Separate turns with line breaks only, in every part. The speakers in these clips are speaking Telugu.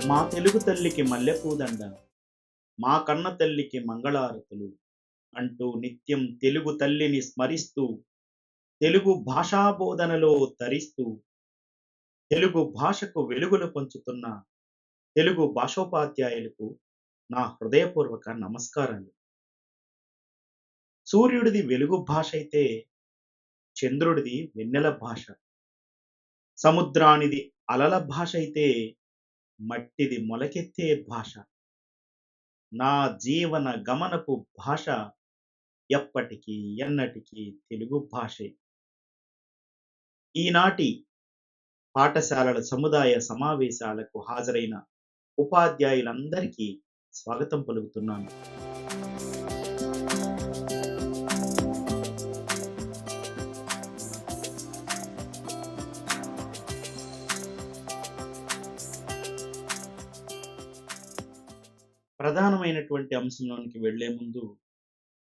మా తెలుగు తల్లికి మల్లెపూదండ, మా కన్న తల్లికి మంగళారతులు అంటూ నిత్యం తెలుగు తల్లిని స్మరిస్తూ, తెలుగు భాషా బోధనలో తరిస్తూ, తెలుగు భాషకు వెలుగులు పంచుతున్న తెలుగు భాషోపాధ్యాయులకు నా హృదయపూర్వక నమస్కారాలు. సూర్యుడిది వెలుగు భాష అయితే, చంద్రుడిది వెన్నెల భాష. సముద్రానిది అలల భాష అయితే, మట్టిది మొలకెత్తే భాష. నా జీవన గమనపు భాష ఎప్పటికీ ఎన్నటికీ తెలుగు భాషే. ఈనాటి పాఠశాలల సముదాయ సమావేశాలకు హాజరైన ఉపాధ్యాయులందరికీ స్వాగతం పలుకుతున్నాను. ప్రధానమైనటువంటి అంశంలోనికి వెళ్లే ముందు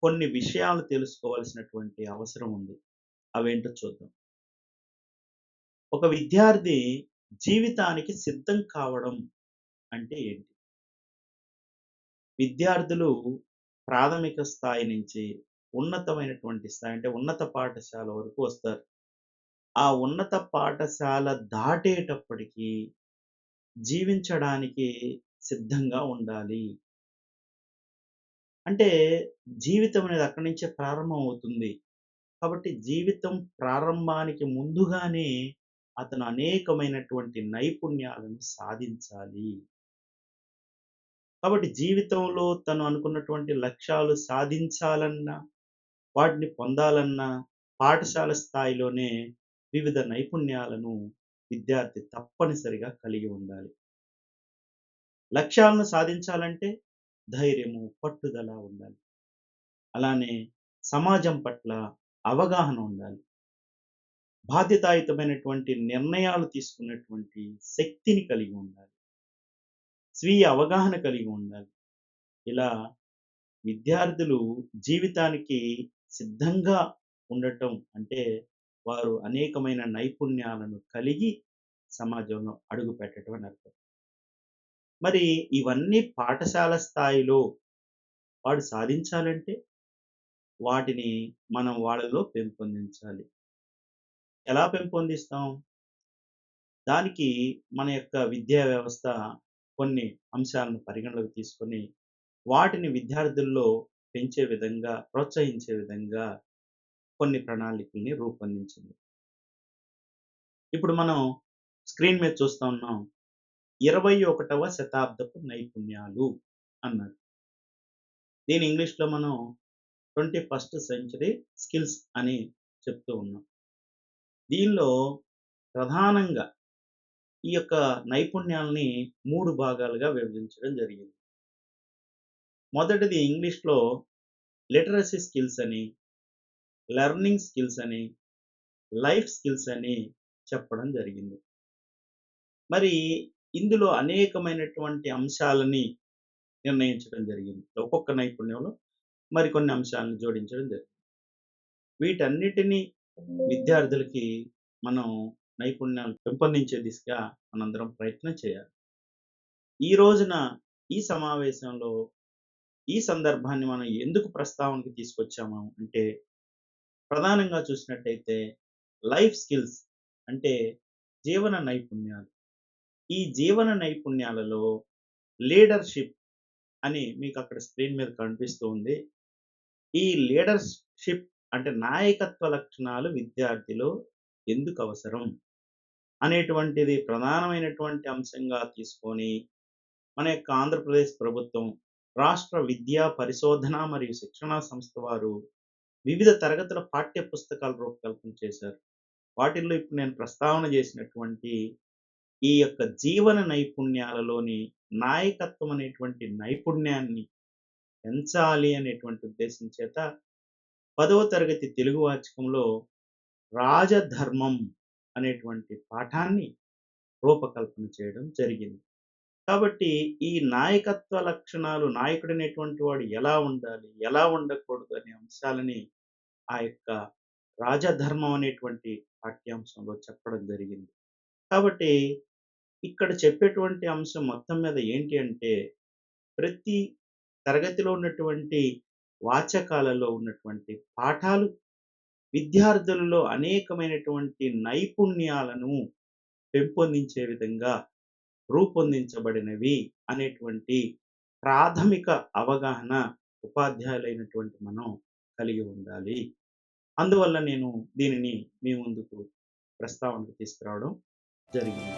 కొన్ని విషయాలు తెలుసుకోవాల్సినటువంటి అవసరం ఉంది. అవేంటో చూద్దాం. ఒక విద్యార్థి జీవితానికి సిద్ధం కావడం అంటే ఏంటి? విద్యార్థులు ప్రాథమిక స్థాయి నుంచి ఉన్నతమైనటువంటి స్థాయి అంటే ఉన్నత పాఠశాల వరకు వస్తారు. ఆ ఉన్నత పాఠశాల దాటేటప్పటికి జీవించడానికి సిద్ధంగా ఉండాలి. అంటే జీవితం అనేది అక్కడి నుంచే ప్రారంభం అవుతుంది. కాబట్టి జీవితం ప్రారంభానికి ముందుగానే అతను అనేకమైనటువంటి నైపుణ్యాలను సాధించాలి. కాబట్టి జీవితంలో తను అనుకున్నటువంటి లక్ష్యాలు సాధించాలన్నా, వాటిని పొందాలన్నా పాఠశాల స్థాయిలోనే వివిధ నైపుణ్యాలను విద్యార్థి తప్పనిసరిగా కలిగి ఉండాలి. లక్ష్యాలను సాధించాలంటే ధైర్యము, పట్టుదల ఉండాలి. అలానే సమాజం పట్ల అవగాహన ఉండాలి. బాధ్యతాయుతమైనటువంటి నిర్ణయాలు తీసుకునేటువంటి శక్తిని కలిగి ఉండాలి. స్వీయ అవగాహన కలిగి ఉండాలి. ఇలా విద్యార్థులు జీవితానికి సిద్ధంగా ఉండటం అంటే వారు అనేకమైన నైపుణ్యాలను కలిగి సమాజంలో అడుగుపెట్టడం అని అర్థం. మరి ఇవన్నీ పాఠశాల స్థాయిలో వాడు సాధించాలంటే వాటిని మనం వాళ్ళలో పెంపొందించాలి. ఎలా పెంపొందిస్తాం? దానికి మన యొక్క విద్యా వ్యవస్థ కొన్ని అంశాలను పరిగణలోకి తీసుకొని, వాటిని విద్యార్థుల్లో పెంచే విధంగా, ప్రోత్సహించే విధంగా కొన్ని ప్రణాళికల్ని రూపొందించింది. ఇప్పుడు మనం స్క్రీన్ మీద చూస్తా ఉన్నాం. 21వ శతాబ్దపు నైపుణ్యాలు అన్నారు. దీని ఇంగ్లీష్‌లో మనం 21st సెంచరీ స్కిల్స్ అని చెప్తూ ఉన్నాం. దీనిలో ప్రధానంగా ఈ యొక్క నైపుణ్యాల్ని 3 భాగాలుగా విభజించడం జరిగింది. మొదటిది ఇంగ్లీష్‌లో లిటరసీ స్కిల్స్ అని, లెర్నింగ్ స్కిల్స్ అని, లైఫ్ స్కిల్స్ అని చెప్పడం జరిగింది. మరి ఇందులో అనేకమైనటువంటి అంశాలని నిర్ణయించడం జరిగింది. ఒక్కొక్క నైపుణ్యంలో మరికొన్ని అంశాలను జోడించడం జరిగింది. వీటన్నిటిని విద్యార్థులకి మనం నైపుణ్యాలు పెంపొందించే దిశగా మనందరం ప్రయత్నం చేయాలి. ఈ రోజున ఈ సమావేశంలో ఈ సందర్భాన్ని మనం ఎందుకు ప్రస్తావనకు తీసుకొచ్చాము అంటే, ప్రధానంగా చూసినట్టయితే లైఫ్ స్కిల్స్ అంటే జీవన నైపుణ్యాలు. ఈ జీవన నైపుణ్యాలలో లీడర్‌షిప్ అని మీకక్కడ స్క్రీన్ మీద కనిపిస్తూ ఉంది. ఈ లీడర్‌షిప్ అంటే నాయకత్వ లక్షణాలు విద్యార్థిలో ఎందుకు అవసరం? అనేటువంటిది ప్రధానమైనటువంటి అంశంగా తీసుకొని, మన యొక్క ఆంధ్రప్రదేశ్ ప్రభుత్వం, రాష్ట్ర విద్యా పరిశోధన మరియు శిక్షణా సంస్థ వారు వివిధ తరగతుల పాఠ్య పుస్తకాల రూపకల్పన చేశారు. వాటిల్లో ఇప్పుడు నేను ప్రస్తావన చేసినటువంటి ఈ యొక్క జీవన నైపుణ్యాలలోని నాయకత్వం అనేటువంటి నైపుణ్యాన్ని పెంచాలి అనేటువంటి ఉద్దేశం చేత 10వ తరగతి తెలుగు వాచకంలో రాజధర్మం అనేటువంటి పాఠాన్ని రూపకల్పన చేయడం జరిగింది. కాబట్టి ఈ నాయకత్వ లక్షణాలు నాయకుడనేటువంటి వాడు ఎలా ఉండాలి? ఎలా ఉండకూడదు? అనే అంశాలని ఆ యొక్క రాజధర్మం అనేటువంటి పాఠ్యాంశంలో చెప్పడం జరిగింది. కాబట్టి ఇక్కడ చెప్పేటువంటి అంశం మొత్తం మీద ఏంటి అంటే, ప్రతి తరగతిలో ఉన్నటువంటి వాచకాలలో ఉన్నటువంటి పాఠాలు విద్యార్థులలో అనేకమైనటువంటి నైపుణ్యాలను పెంపొందించే విధంగా రూపొందించబడినవి అనేటువంటి ప్రాథమిక అవగాహన ఉపాధ్యాయులైనటువంటి మనం కలిగి ఉండాలి. అందువల్ల నేను దీనిని మీ ముందుకు ప్రస్తావనకు తీసుకురావడం జరిగింది.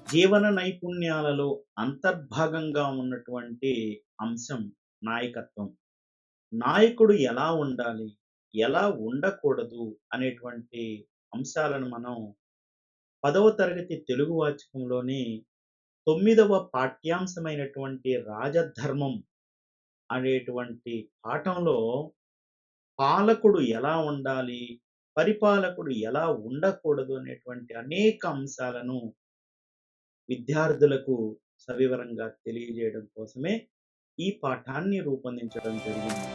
జీవన నైపుణ్యాలలో అంతర్భాగంగా ఉన్నటువంటి అంశం నాయకత్వం. నాయకుడు ఎలా ఉండాలి? ఎలా ఉండకూడదు? అనేటువంటి అంశాలను మనం 10వ తరగతి తెలుగు వాచకంలోని 9వ పాఠ్యాంశమైనటువంటి రాజధర్మం అనేటువంటి పాఠంలో పాలకుడు ఎలా ఉండాలి? పరిపాలకుడు ఎలా ఉండకూడదు? అనేటువంటి అనేక అంశాలను విద్యార్థులకు సవివరంగా తెలియజేయడం కోసమే ఈ పాఠాన్ని రూపొందించడం జరిగింది.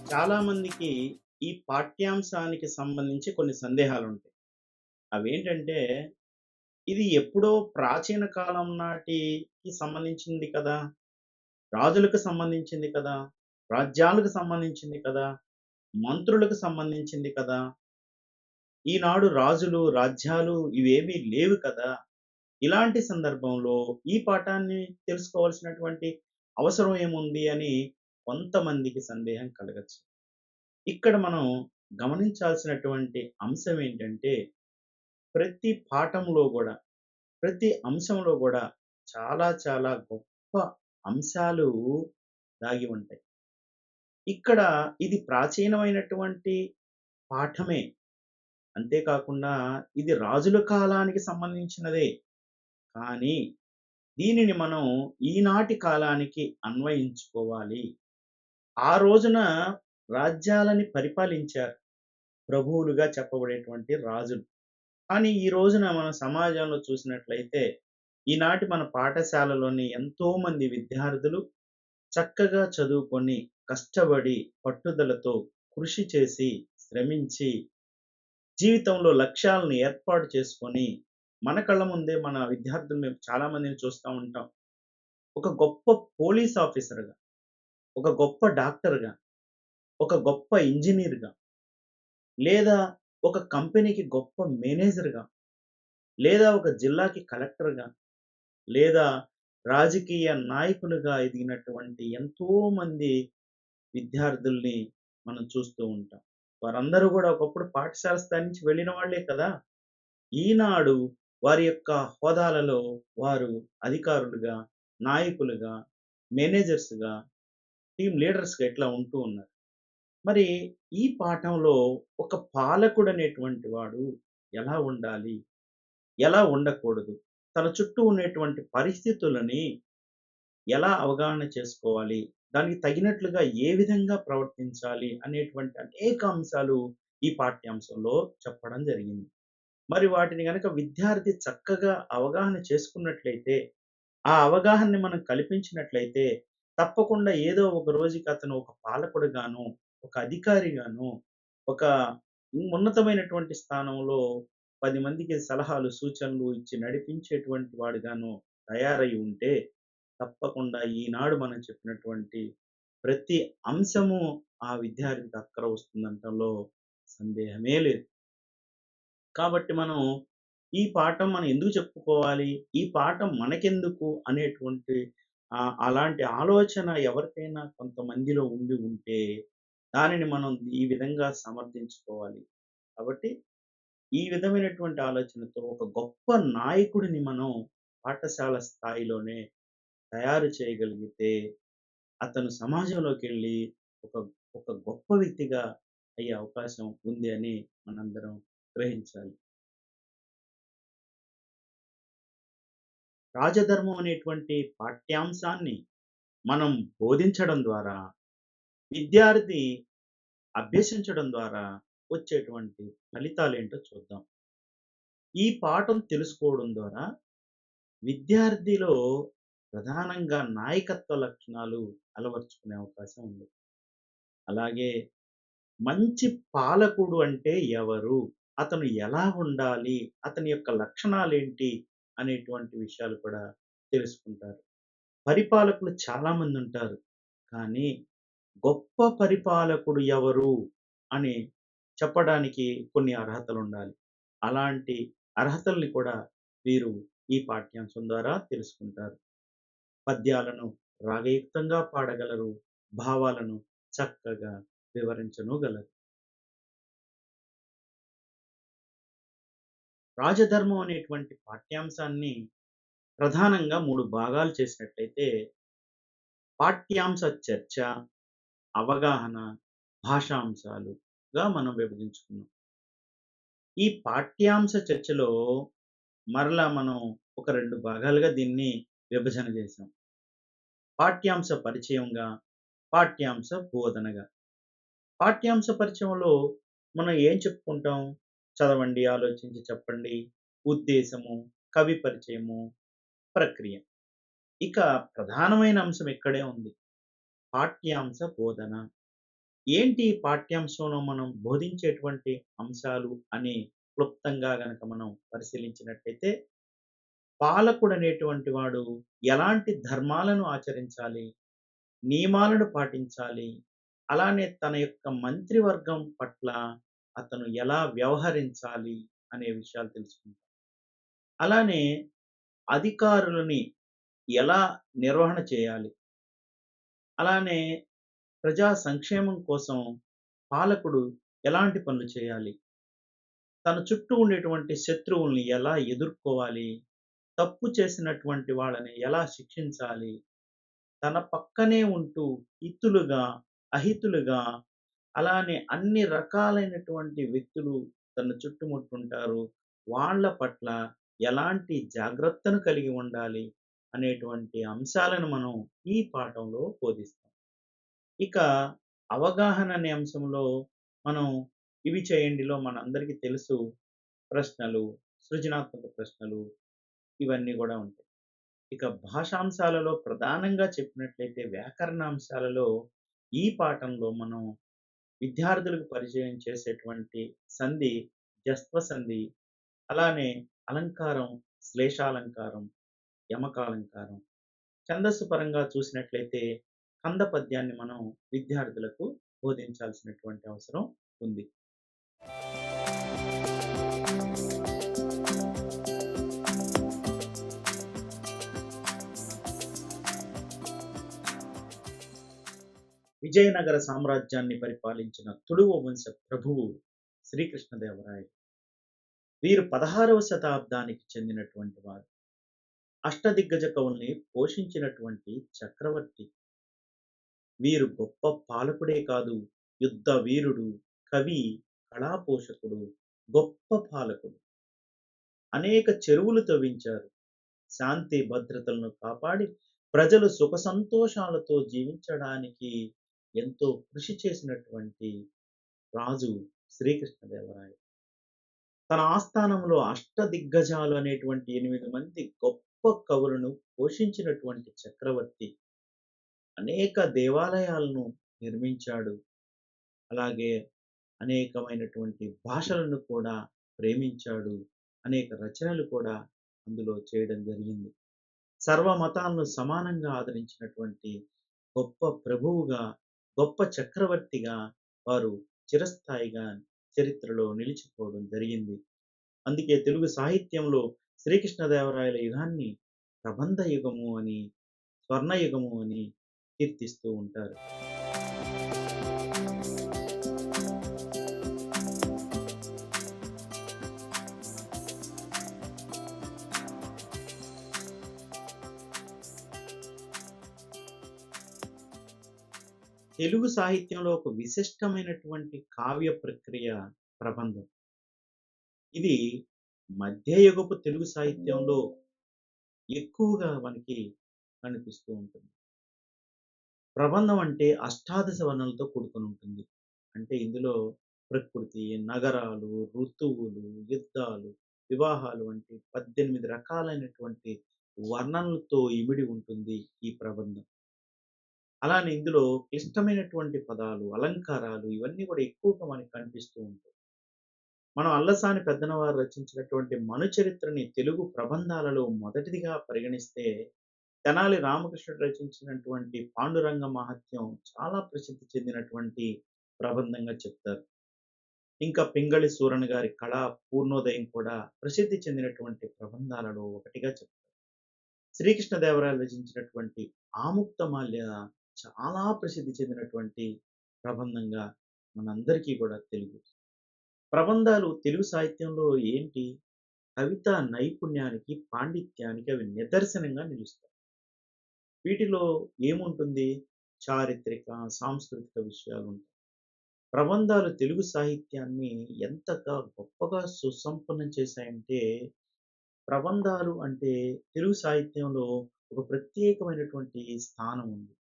చాలామందికి ఈ పాఠ్యాంశానికి సంబంధించి కొన్ని సందేహాలుంటాయి. అవేంటంటే, ఇది ఎప్పుడో ప్రాచీన కాలం నాటికి సంబంధించింది కదా! రాజులకు సంబంధించింది కదా! రాజ్యాలకు సంబంధించింది కదా! మంత్రులకు సంబంధించింది కదా! ఈనాడు రాజులు, రాజ్యాలు ఇవేమీ లేవు కదా! ఇలాంటి సందర్భంలో ఈ పాఠాన్ని తెలుసుకోవాల్సినటువంటి అవసరం ఏముంది అని కొంతమందికి సందేహం కలగచ్చు. ఇక్కడ మనం గమనించాల్సినటువంటి అంశం ఏంటంటే, ప్రతి పాఠంలో గూడా, ప్రతి అంశంలో గూడా చాలా చాలా గొప్ప అంశాలు దాగి ఉంటాయి. ఇక్కడ ఇది ప్రాచీనమైనటువంటి పాఠమే. అంతేకాకుండా ఇది రాజుల కాలానికి సంబంధించినదే. కానీ దీనిని మనం ఈనాటి కాలానికి అన్వయించుకోవాలి. ఆ రోజున రాజ్యాలని పరిపాలించారు. ప్రభువులుగా చెప్పబడేటువంటి రాజులు. కానీ ఈ రోజున మన సమాజంలో చూసినట్లయితే, ఈనాటి మన పాఠశాలలోని ఎంతోమంది విద్యార్థులు చక్కగా చదువుకొని, కష్టపడి, పట్టుదలతో కృషి చేసి, శ్రమించి, జీవితంలో లక్ష్యాలను ఏర్పాటు చేసుకొని, మన కళ్ళ ముందే మన విద్యార్థుల్ని చాలా మందిని చూస్తా ఉంటాం. ఒక గొప్ప పోలీస్ ఆఫీసర్‌గా, ఒక గొప్ప డాక్టర్‌గా, ఒక గొప్ప ఇంజినీర్‌గా, లేదా ఒక కంపెనీకి గొప్ప మేనేజర్‌గా, లేదా ఒక జిల్లాకి కలెక్టర్‌గా, లేదా రాజకీయ నాయకులుగా ఎదిగినటువంటి ఎంతోమంది విద్యార్థుల్ని మనం చూస్తూ ఉంటాం. వారందరూ గూడా ఒకప్పుడు పాఠశాల స్థాయి నుంచి వెళ్ళిన వాళ్ళే కదా! ఈనాడు వారి యొక్క హోదాలలో వారు అధికారులుగా, నాయకులుగా, మేనేజర్స్‌గా, టీమ్ లీడర్స్‌గా ఇట్లా ఉంటూ ఉన్నారు. మరి ఈ పాఠంలో ఒక పాలకుడనేటువంటి వాడు ఎలా ఉండాలి? ఎలా ఉండకూడదు? తన చుట్టూ ఉండేటువంటి పరిస్థితులని ఎలా అవగాహన చేసుకోవాలి? దానికి తగినట్లుగా ఏ విధంగా ప్రవర్తించాలి? అనేటువంటి అనేక అంశాలు ఈ పాఠ్యాంశంలో చెప్పడం జరిగింది. మరి వాటిని గనక విద్యార్థి చక్కగా అవగాహన చేసుకున్నట్లయితే, ఆ అవగాహనని మనం కల్పించినట్లయితే, తప్పకుండా ఏదో ఒక రోజుకి అతను ఒక పాలకుడుగాను, ఒక అధికారిగాను, ఒక ఉన్నతమైనటువంటి స్థానంలో 10 మందికి సలహాలు, సూచనలు ఇచ్చి నడిపించేటువంటి వాడుగాను తయారై ఉంటే, తప్పకుండా ఈనాడు మనం చెప్పినటువంటి ప్రతి అంశము ఆ విద్యార్థికి అక్కర వస్తుందనటంలో సందేహమే లేదు. కాబట్టి మనం ఈ పాఠం మనం ఎందుకు చెప్పుకోవాలి? ఈ పాఠం మనకెందుకు అనేటువంటి అలాంటి ఆలోచన ఎవరికైనా కొంతమందిలో ఉండి ఉంటే, దానిని మనం ఈ విధంగా సమర్థించుకోవాలి. కాబట్టి ఈ విధమైనటువంటి ఆలోచనతో ఒక గొప్ప నాయకుడిని మనం పాఠశాల స్థాయిలోనే తయారు చేయగలిగితే, అతను సమాజంలోకెళ్ళి ఒక ఒక గొప్ప వ్యక్తిగా అయ్యే అవకాశం ఉంది అని మనందరం గ్రహించాలి. రాజధర్మం అనేటువంటి పాఠ్యాంశాన్ని మనం బోధించడం ద్వారా, విద్యార్థి అభ్యసించడం ద్వారా వచ్చేటువంటి ఫలితాలేంటో చూద్దాం. ఈ పాఠం తెలుసుకోవడం ద్వారా విద్యార్థిలో ప్రధానంగా నాయకత్వ లక్షణాలు అలవరుచుకునే అవకాశం ఉంది. అలాగే మంచి పాలకుడు అంటే ఎవరు? అతను ఎలా ఉండాలి? అతని యొక్క లక్షణాలేంటి? అనేటువంటి విషయాలు కూడా తెలుసుకుంటారు. పరిపాలకులు చాలామందుంటారు. కానీ గొప్ప పరిపాలకుడు ఎవరు? అని చెప్పడానికి కొన్ని అర్హతలుండాలి. అలాంటి అర్హతల్ని కూడా వీరు ఈ పాఠ్యాంశం ద్వారా తెలుసుకుంటారు. పద్యాలను రాగయుక్తంగా పాడగలరు. భావాలను చక్కగా వివరించనూగలరు. రాజధర్మం అనేటువంటి పాఠ్యాంశాన్ని ప్రధానంగా 3 భాగాలు చేసినట్లయితే పాఠ్యాంశ చర్చ, అవగాహన, భాషాంశాలుగా మనం విభజించుకున్నాం. ఈ పాఠ్యాంశ చర్చలో మరలా మనం ఒక 2 భాగాలుగా దీన్ని విభజన చేశాం. పాఠ్యాంశ పరిచయంగా, పాఠ్యాంశ బోధనగా. పాఠ్యాంశ పరిచయంలో మనం ఏం చెప్పుకుంటాం? చదవండి, ఆలోచించి చెప్పండి, ఉద్దేశము, కవి పరిచయము, ప్రక్రియ. ఇక ప్రధానమైన అంశం ఇక్కడే ఉంది. పాఠ్యాంశ బోధన. ఏంటి ఈ పాఠ్యాంశంలో మనం బోధించేటువంటి అంశాలు అని క్లుప్తంగా గనక మనం పరిశీలించినట్టయితే, పాలకుడనేటువంటి వాడు ఎలాంటి ధర్మాలను ఆచరించాలి, నియమాలను పాటించాలి, అలానే తన యొక్క మంత్రివర్గం పట్ల అతను ఎలా వ్యవహరించాలి అనే విషయాలు తెలుసుకుంటాం. అలానే అధికారులని ఎలా నిర్వహణ చేయాలి, అలానే ప్రజా సంక్షేమం కోసం పాలకుడు ఎలాంటి పనులు చేయాలి, తన చుట్టూ ఉండేటువంటి శత్రువుల్ని ఎలా ఎదుర్కోవాలి, తప్పు చేసినటువంటి వాళ్ళని ఎలా శిక్షించాలి, తన పక్కనే ఉంటూ హితులుగా, అహితులుగా అలానే అన్ని రకాలైనటువంటి వ్యక్తులు తన చుట్టుముట్టుంటారు. వాళ్ళ పట్ల ఎలాంటి జాగ్రత్తను కలిగి ఉండాలి అనేటువంటి అంశాలను మనం ఈ పాఠంలో బోధిస్తాం. ఇక అవగాహన అనే అంశంలో మనం ఇవి చేయండిలో మనందరికీ తెలుసు ప్రశ్నలు, సృజనాత్మక ప్రశ్నలు ఇవన్నీ గూడా ఉంటాయి. ఇక భాషాంశాలలో ప్రధానంగా చెప్పినట్లయితే వ్యాకరణాంశాలలో ఈ పాఠంలో మనం విద్యార్థులకు పరిచయం చేసేటువంటి సంధి, జస్త్వ సంధి, అలానే అలంకారం, శ్లేషాలంకారం, యమకాలంకారం. ఛందస్సు పరంగా చూసినట్లయితే కంద పద్యాన్ని మనం విద్యార్థులకు బోధించాల్సినటువంటి అవసరం ఉంది. విజయనగర సామ్రాజ్యాన్ని పరిపాలించిన తుళువ వంశ ప్రభువు శ్రీకృష్ణదేవరాయలు. వీరు 16వ శతాబ్దానికి చెందినటువంటి వారు. అష్టదిగ్గజ కవుల్ని పోషించినటువంటి చక్రవర్తి. వీరు గొప్ప పాలకుడే కాదు, యుద్ధ వీరుడు, కవి, కళా పోషకుడు, గొప్ప పాలకుడు. అనేక చెరువులు తవ్వించారు. శాంతి భద్రతలను కాపాడి ప్రజలు సుఖ సంతోషాలతో జీవించడానికి ఎంతో కృషి చేసినటువంటి రాజు శ్రీకృష్ణదేవరాయలు. తన ఆస్థానంలో అష్టదిగ్గజాలు అనేటువంటి 8 మంది గొప్ప కవులను పోషించినటువంటి చక్రవర్తి. అనేక దేవాలయాలను నిర్మించాడు. అలాగే అనేకమైనటువంటి భాషలను కూడా ప్రేమించాడు. అనేక రచనలు కూడా అందులో చేయడం జరిగింది. సర్వ మతాలను సమానంగా ఆదరించినటువంటి గొప్ప ప్రభువుగా, గొప్ప చక్రవర్తిగా వారు చిరస్థాయిగా చరిత్రలో నిలిచిపోవడం జరిగింది. అందుకే తెలుగు సాహిత్యంలో శ్రీకృష్ణదేవరాయల యుగాన్ని ప్రబంధ యుగము అని, స్వర్ణయుగము అని కీర్తిస్తూ ఉంటారు. తెలుగు సాహిత్యంలో ఒక విశిష్టమైనటువంటి కావ్య ప్రక్రియ ప్రబంధం. ఇది మధ్యయుగపు తెలుగు సాహిత్యంలో ఎక్కువగా మనకి కనిపిస్తూ ఉంటుంది. ప్రబంధం అంటే అష్టాదశ వర్ణనలతో కూడుకొని ఉంటుంది. అంటే ఇందులో ప్రకృతి, నగరాలు, ఋతువులు, యుద్ధాలు, వివాహాలు వంటి 18 రకాలైనటువంటి వర్ణనలతో ఇమిడి ఉంటుంది ఈ ప్రబంధం. అలానే ఇందులో క్లిష్టమైనటువంటి పదాలు, అలంకారాలు ఇవన్నీ కూడా ఎక్కువగా మనకు కనిపిస్తూ ఉంటాయి. మనం అల్లసాని పెద్దనవారు రచించినటువంటి మనుచరిత్రని తెలుగు ప్రబంధాలలో మొదటిదిగా పరిగణిస్తే, తెనాలి రామకృష్ణుడు రచించినటువంటి పాండురంగ మహత్యం చాలా ప్రసిద్ధి చెందినటువంటి ప్రబంధంగా చెప్తారు. ఇంకా పింగళి సూరన్ గారి కళా పూర్ణోదయం కూడా ప్రసిద్ధి చెందినటువంటి ప్రబంధాలలో ఒకటిగా చెప్తారు. శ్రీకృష్ణదేవరాయలు రచించినటువంటి ఆముక్తమాల్య చాలా ప్రసిద్ధి చెందినటువంటి ప్రబంధంగా మనందరికీ కూడా తెలుసు. ప్రబంధాలు తెలుగు సాహిత్యంలో ఏంటి? కవితా నైపుణ్యానికి, పాండిత్యానికి అవి నిదర్శనంగా నిలుస్తాయి. వీటిలో ఏముంటుంది? చారిత్రక, సాంస్కృతిక విషయాలుంటాయి. ప్రబంధాలు తెలుగు సాహిత్యాన్ని ఎంతగా గొప్పగా సుసంపన్నం చేశాయంటే, ప్రబంధాలు అంటే తెలుగు సాహిత్యంలో ఒక ప్రత్యేకమైనటువంటి స్థానం ఉంది.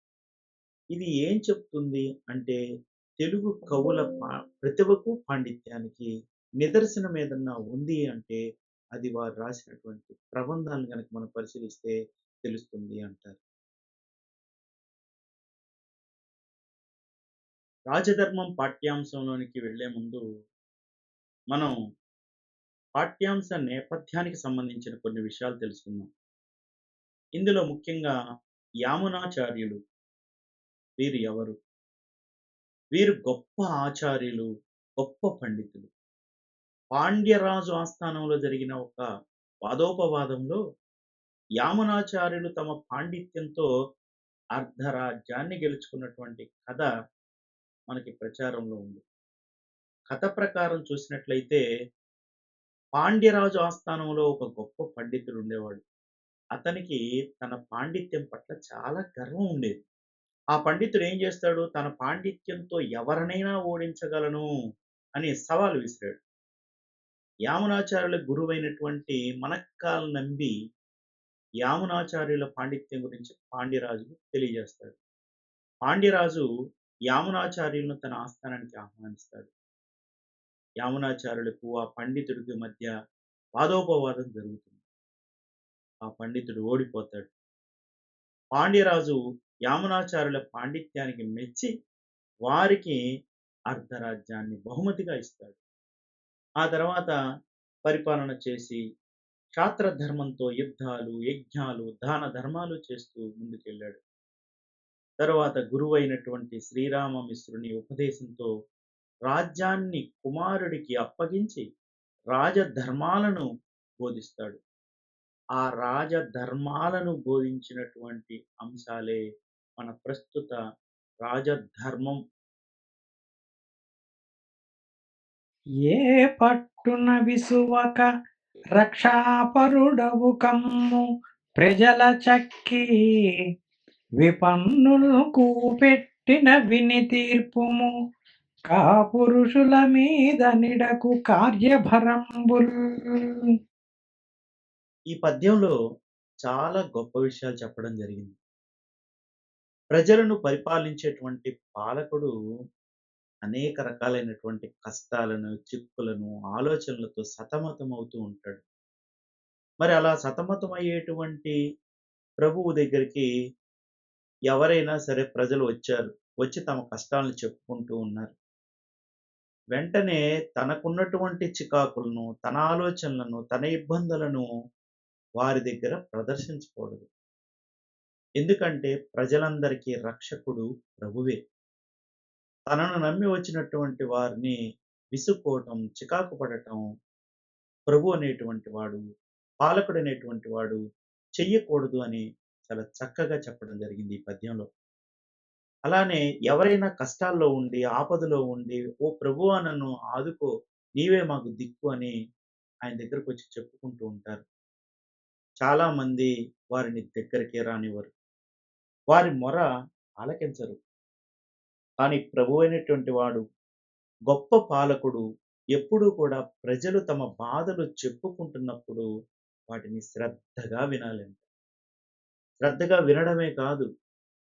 ఇది ఏం చెప్తుంది అంటే, తెలుగు కవుల ప్రతిభకు, పాండిత్యానికి నిదర్శనం ఏదన్నా ఉంది అంటే, అది వారు రాసినటువంటి ప్రబంధాలను గనక మనం పరిశీలిస్తే తెలుస్తుంది అంటారు. రాజధర్మం పాఠ్యాంశంలోనికి వెళ్ళే ముందు, మనం పాఠ్యాంశ నేపథ్యానికి సంబంధించిన కొన్ని విషయాలు తెలుసుకుందాం. ఇందులో ముఖ్యంగా యామునాచార్యులు వీరు ఎవరు? వీరు గొప్ప ఆచార్యులు, గొప్ప పండితులు. పాండ్యరాజు ఆస్థానంలో జరిగిన ఒక వాదోపవాదంలో యామునాచార్యులు తమ పాండిత్యంతో అర్ధరాజ్యాన్ని గెలుచుకున్నటువంటి కథ మనకి ప్రచారంలో ఉంది. కథ ప్రకారం చూసినట్లయితే పాండ్యరాజు ఆస్థానంలో ఒక గొప్ప పండితుడు ఉండేవాడు. అతనికి తన పాండిత్యం పట్ల చాలా గర్వం ఉండేది. ఆ పండితుడు ఏం చేస్తాడు? తన పాండిత్యంతో ఎవరినైనా ఓడించగలను అని సవాలు విసిరాడు. యామునాచార్యుల గురువైనటువంటి మనక్కాల్ నంబి యామునాచార్యుల పాండిత్యం గురించి పాండ్యరాజుకు తెలియజేస్తాడు. పాండ్యరాజు యామునాచార్యులను తన ఆస్థానానికి ఆహ్వానిస్తాడు. యామునాచార్యులకు, ఆ పండితుడికి మధ్య వాదోపవాదం జరుగుతుంది. ఆ పండితుడు ఓడిపోతాడు. పాండ్యరాజు యామునాచార్యుల పాండిత్యానికి మెచ్చి వారికి అర్ధరాజ్యాన్ని బహుమతిగా ఇస్తాడు. ఆ తర్వాత పరిపాలన చేసి క్షాత్రధర్మంతో యుద్ధాలు, యజ్ఞాలు, దాన ధర్మాలు చేస్తూ ముందుకెళ్ళాడు. తరువాత గురువైనటువంటి శ్రీరామమిశ్రుని ఉపదేశంతో రాజ్యాన్ని కుమారుడికి అప్పగించి రాజధర్మాలను బోధిస్తాడు. ఆ రాజధర్మాలను బోధించినటువంటి అంశాలే మన ప్రస్తుత రాజధర్మం.
ఏ పట్టున విసువక రక్షాపరుడవు కమ్ము ప్రజల చక్కి విపన్నులకు పెట్టిన విని తీర్పుము కాపురుషుల మీద నిడకు కార్యభరంబుల్.
ఈ పద్యంలో చాలా గొప్ప విషయాలు చెప్పడం జరిగింది. ప్రజలను పరిపాలించేటువంటి పాలకుడు అనేక రకాలైనటువంటి కష్టాలను, చిక్కులను, ఆలోచనలతో సతమతమవుతూ ఉంటాడు. మరి అలా సతమతమయ్యేటువంటి ప్రభువు దగ్గరికి ఎవరైనా సరే ప్రజలు వచ్చారు. వచ్చి తమ కష్టాలను చెప్పుకుంటూ ఉన్నారు. వెంటనే తనకున్నటువంటి చికాకులను, తన ఆలోచనలను, తన ఇబ్బందులను వారి దగ్గర ప్రదర్శించకూడదు. ఎందుకంటే ప్రజలందరికీ రక్షకుడు ప్రభువే. తనను నమ్మి వచ్చినటువంటి వారిని విసుక్కోవటం, చికాకు పడటం ప్రభు అనేటువంటి వాడు, పాలకుడనేటువంటి వాడు చెయ్యకూడదు అని చాలా చక్కగా చెప్పడం జరిగింది ఈ పద్యంలో. అలానే ఎవరైనా కష్టాల్లో ఉండి, ఆపదలో ఉండి, "ఓ ప్రభువా నన్ను ఆదుకో, నీవే మాకు దిక్కు" అని ఆయన దగ్గరకొచ్చి చెప్పుకుంటూ ఉంటారు. చాలామంది వారిని దగ్గరికే రానివ్వరు. వారి మొర ఆలకించరు. కానీ ప్రభువైనటువంటి వాడు, గొప్ప పాలకుడు ఎప్పుడూ కూడా ప్రజలు తమ బాధలు చెప్పుకుంటున్నప్పుడు వాటిని శ్రద్ధగా వినాలంట. శ్రద్ధగా వినడమే కాదు,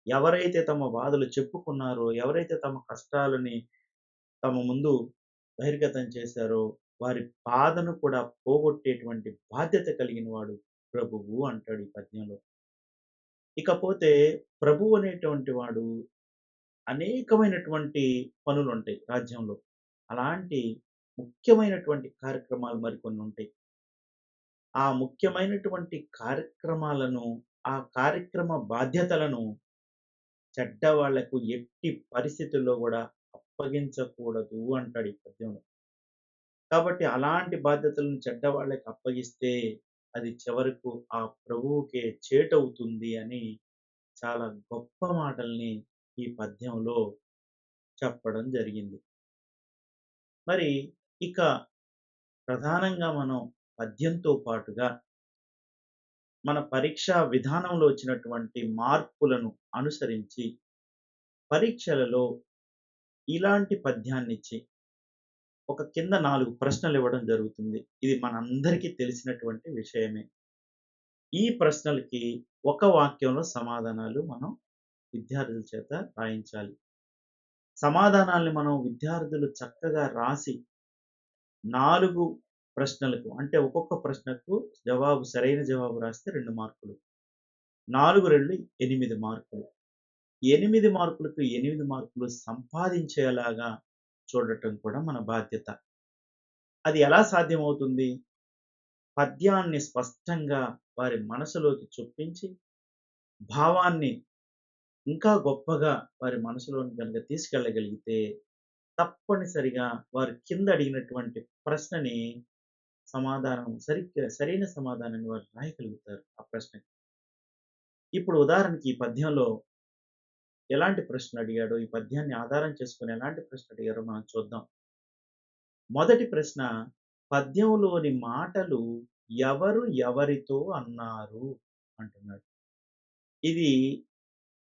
ఎవరైతే తమ బాధలు చెప్పుకున్నారో, ఎవరైతే తమ కష్టాలని తమ ముందు బహిర్గతం చేశారో, వారి బాధను కూడా పోగొట్టేటువంటి బాధ్యత కలిగిన వాడు ప్రభువు అంటాడు ఈ పద్యంలో. ఇకపోతే ప్రభువు అనేటువంటి వాడు అనేకమైనటువంటి పనులుంటాయి రాజ్యంలో. అలాంటి ముఖ్యమైనటువంటి కార్యక్రమాలు మరికొన్నుంటాయి. ఆ ముఖ్యమైనటువంటి కార్యక్రమాలను, ఆ కార్యక్రమ బాధ్యతలను చెడ్డవాళ్లకు ఎట్టి పరిస్థితుల్లో గూడా అప్పగించకూడదు అంటాడు ఈ పద్యంలో. కాబట్టి అలాంటి బాధ్యతలను చెడ్డవాళ్ళకి అప్పగిస్తే అది చివరకు ఆ ప్రభువుకే చేటవుతుంది అని చాలా గొప్ప మాటల్ని ఈ పద్యంలో చెప్పడం జరిగింది. మరి ఇక ప్రధానంగా మనం పద్యంతో పాటుగా మన పరీక్షా విధానంలో వచ్చినటువంటి మార్పులను అనుసరించి పరీక్షలలో ఇలాంటి పద్యాన్నిచ్చి ఒక కింద 4 ప్రశ్నలివ్వడం జరుగుతుంది. ఇది మనందరికీ తెలిసినటువంటి విషయమే. ఈ ప్రశ్నలకి ఒక వాక్యంలో సమాధానాలు మనం విద్యార్థుల చేత రాయించాలి. సమాధానాల్ని మనం విద్యార్థులు చక్కగా రాసి 4 ప్రశ్నలకు అంటే ఒక్కొక్క ప్రశ్నకు సరైన జవాబు రాస్తే 2 మార్కులు. 4, 2 8 మార్కులు. 8 మార్కులకు 8 మార్కులు సంపాదించేలాగా చూడటం కూడా మన బాధ్యత. అది ఎలా సాధ్యమవుతుంది? పద్యాన్ని స్పష్టంగా వారి మనసులోకి చొప్పించి, భావాన్ని ఇంకా గొప్పగా వారి మనసులోకి గనుక తీసుకెళ్ళగలిగితే, తప్పనిసరిగా వారు కింద అడిగినటువంటి ప్రశ్నని సరైన సమాధానాన్ని వారు రాయగలుగుతారు ఆ ప్రశ్నకి. ఇప్పుడు ఉదాహరణకి ఈ పద్యంలో ఎలాంటి ప్రశ్న అడిగాడో, ఈ పద్యాన్ని ఆధారం చేసుకొని ఎలాంటి ప్రశ్న అడిగారో మనం చూద్దాం. మొదటి ప్రశ్న, పద్యంలోని మాటలు ఎవరు ఎవరితో అన్నారు అంటున్నాడు. ఇది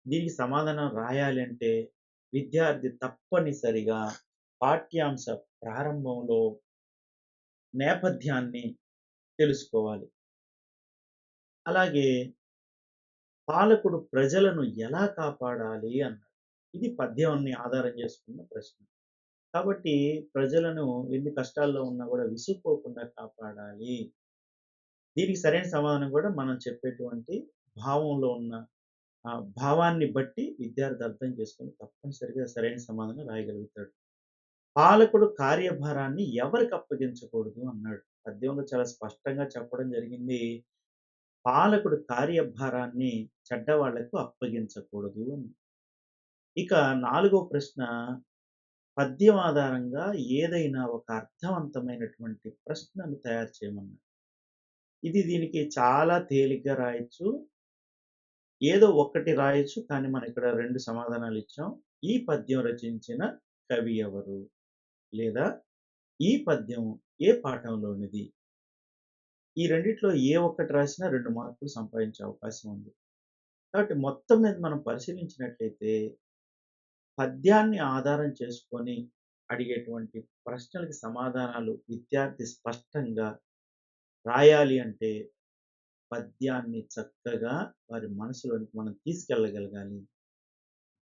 దీనికి సమాధానం రాయాలి అంటే విద్యార్థి తప్పనిసరిగా పాఠ్యాంశ ప్రారంభంలో నేపథ్యాన్ని తెలుసుకోవాలి. అలాగే పాలకుడు ప్రజలను ఎలా కాపాడాలి అన్నాడు. ఇది పద్యాన్ని ఆధారం చేసుకున్న ప్రశ్న. కాబట్టి ప్రజలను ఎన్ని కష్టాల్లో ఉన్నా కూడా విసుక్కోకుండా కాపాడాలి. దీనికి సరైన సమాధానం కూడా మనం చెప్పేటువంటి భావంలో ఉన్న భావాన్ని బట్టి విద్యార్థి అర్థం చేసుకొని తప్పనిసరిగా సరైన సమాధానం రాయగలుగుతాడు. పాలకుడు కార్యభారాన్ని ఎవరికి అప్పగించకూడదు అన్నాడు. పద్యంలో చాలా స్పష్టంగా చెప్పడం జరిగింది. పాలకుడు కార్యభారాన్ని చెడ్డవాళ్లకు అప్పగించకూడదు అని. ఇక 4వ ప్రశ్న, పద్యం ఆధారంగా ఏదైనా ఒక అర్థవంతమైనటువంటి ప్రశ్నను తయారు చేయమన్నాడు. దీనికి చాలా తేలిగ్గా రాయొచ్చు. ఏదో ఒక్కటి రాయొచ్చు. కానీ మనం ఇక్కడ 2 సమాధానాలు ఇచ్చాం. ఈ పద్యం రచించిన కవి ఎవరు? లేదా ఈ పద్యం ఏ పాఠంలోనిది? ఈ రెండిట్లో ఏ ఒక్కటి రాసినా 2 మార్కులు సంపాదించే అవకాశం ఉంది. కాబట్టి మొత్తం మీద మనం పరిశీలించినట్లయితే పద్యాన్ని ఆధారం చేసుకొని అడిగేటువంటి ప్రశ్నలకి సమాధానాలు విద్యార్థి స్పష్టంగా రాయాలి అంటే పద్యాన్ని చక్కగా వారి మనసులోనికి మనం తీసుకెళ్ళగలగాలి.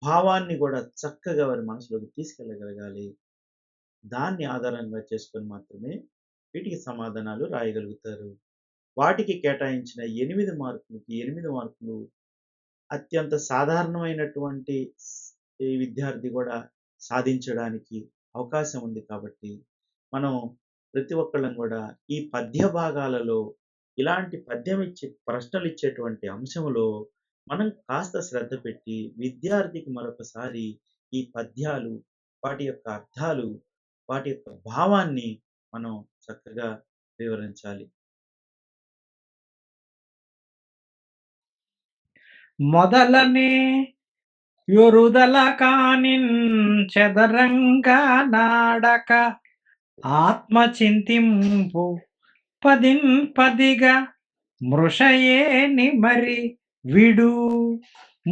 భావాన్ని కూడా చక్కగా వారి మనసులోకి తీసుకెళ్ళగలగాలి. దాన్ని ఆధారంగా చేసుకొని మాత్రమే వీటికి సమాధానాలు రాయగలుగుతారు. వాటికి కేటాయించిన 8 మార్కులకి 8 మార్కులు అత్యంత సాధారణమైనటువంటి ఈ విద్యార్థి కూడా సాధించడానికి అవకాశం ఉంది కాబట్టి, మనం ప్రతి ఒక్కళ్ళం కూడా ఈ పద్య భాగాలలో ఇలాంటి ప్రశ్నలిచ్చేటువంటి అంశంలో మనం కాస్త శ్రద్ధ పెట్టి విద్యార్థికి మరొకసారి ఈ పద్యాలు, వాటి యొక్క అర్థాలు, వాటి యొక్క భావాన్ని మనం చక్కగా వివరించాలి.
మొదలనే యొరుదల కానిన్ చెదరంగా నాడక ఆత్మ చింతింపు పదిన్ పదిగా మృషయేని మరి విడు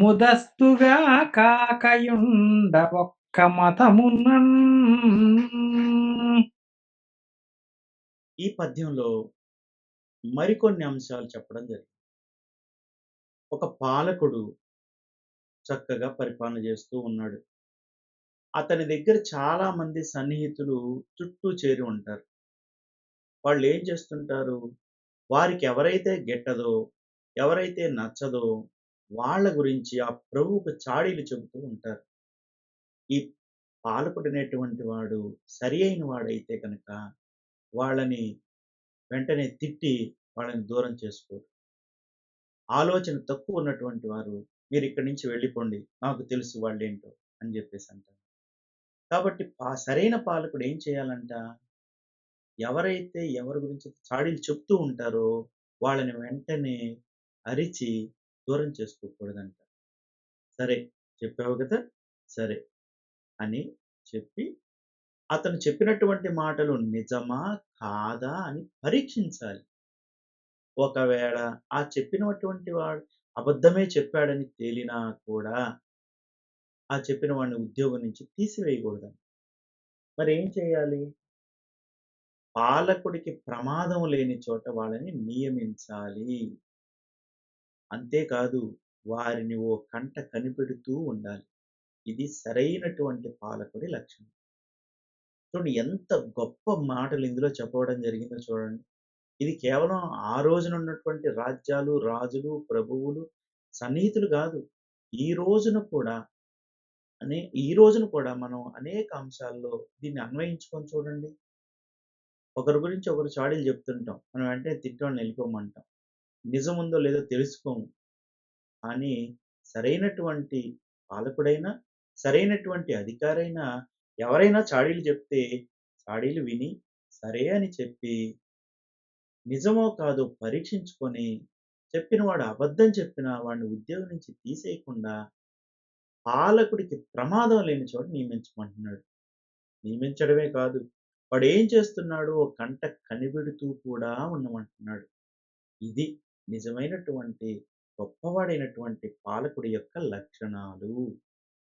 ముదస్తుగా కాకయుండ ఒక్క మతమునన్.
ఈ పద్యంలో మరికొన్ని అంశాలు చెప్పడం జరిగింది. ఒక పాలకుడు చక్కగా పరిపాలన చేస్తూ ఉన్నాడు. అతని దగ్గర చాలా మంది సన్నిహితులు చుట్టూ చేరి ఉంటారు. వాళ్ళు ఏం చేస్తుంటారు? వారికి ఎవరైతే గిట్టదో, ఎవరైతే నచ్చదో వాళ్ళ గురించి ఆ ప్రభువుకు చాడీలు చెబుతూ ఉంటారు. ఈ పాలకుడనేటువంటి వాడు సరి అయిన వాడైతే గనక వాళ్ళని వెంటనే తిట్టి వాళ్ళని దూరం చేసుకోరు. ఆలోచన తక్కువ ఉన్నటువంటి వారు మీరిక్కడి నుంచి వెళ్ళిపోండి. నాకు తెలుసు వాళ్ళేంటో అని జెప్పేసంటారు. కాబట్టి సరైన పాలకుడు ఏం చేయాలంట? ఎవరైతే ఎవరి గురించి చాడీలు చెప్తూ ఉంటారో వాళ్ళని వెంటనే అరిచి దూరం చేసుకోకూడదంట. సరే చెప్పావు గదా! సరే అని చెప్పి అతను చెప్పినటువంటి మాటలు నిజమా? కాదా? అని పరీక్షించాలి. ఒకవేళ ఆ చెప్పినటువంటి వాడు అబద్ధమే చెప్పాడని తేలినా కూడా, ఆ చెప్పిన వాడిని ఉద్యోగం నుంచి తీసివేయకూడదంట. మరేం చేయాలి? పాలకుడికి ప్రమాదం లేని చోట వాళ్ళని నియమించాలి. అంతేకాదు వారిని ఓ కంట కనిపెడుతూ ఉండాలి. ఇది సరైనటువంటి పాలకుడి లక్షణం. చూడండి ఎంత గొప్ప మాటలు ఇందులో చెప్పడం జరిగిందో చూడండి. ఇది కేవలం ఆ రోజున ఉన్నటువంటి రాజ్యాలు, రాజులు, ప్రభువులు, సన్నిహితులు గాదు. ఈ రోజున కూడా ఈ రోజున కూడా మనం అనేక అంశాల్లో దీన్ని అన్వయించుకొని చూడండి. ఒకరి గురించి ఒకరు చాడీలు చెప్తుంటాం. మనం వెంటనే తిట్టోళ్ళని ఎళ్ళిపోమంటాం. నిజముందో లేదో తెలుసుకోము. కానీ సరైనటువంటి పాలకుడైనా, సరైనటువంటి అధికారైనా ఎవరైనా చాడీలు చెప్తే చాడీలు విని సరే అని చెప్పి నిజమో కాదో పరీక్షించుకొని, చెప్పిన వాడు అబద్ధం చెప్పినా వాడిని ఉద్యోగం నుంచి తీసేయకుండా, పాలకుడికి ప్రమాదం లేని చోట నియమించమంటున్నాడు. నియమించడమే కాదు, వాడేం చేస్తున్నాడో ఓ కంట కనిపెడుతూ కూడా ఉండమంటున్నాడు. ఇది నిజమైనటువంటి గొప్పవాడైనటువంటి పాలకుడి యొక్క లక్షణాలు